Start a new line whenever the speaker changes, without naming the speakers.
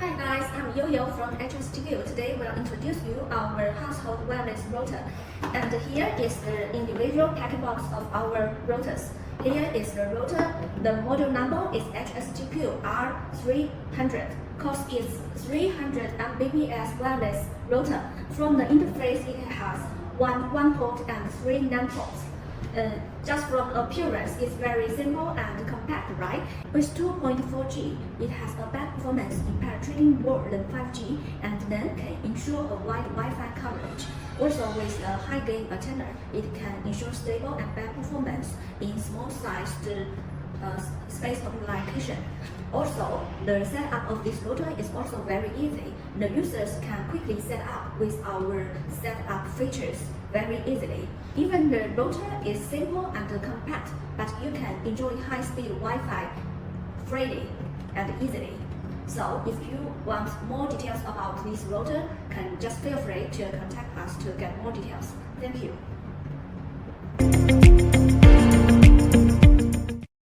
Hi guys, I'm Yo-Yo from HSGQ. Today we'll introduce you our household wireless router. And here is the individual packet box of our routers. Here is the router. The model number is HSGQ R300. Cost is 300 Mbps wireless router. From the interface, it has one port and 3 NAND ports. Just from appearance, it's very simple and compact, right? With 2.4G, it has a bad performance in penetrating more than 5G and then can ensure a wide Wi-Fi coverage. Also, with a high gain antenna, it can ensure stable and bad performance in small-sized space application. Also, the setup of this router is also very easy. The users can quickly set up with our setup features very easily. Even the router is simple and compact, but you can enjoy high-speed Wi-Fi freely and easily. So if you want more details about this router, can just feel free to contact us to get more details. Thank you.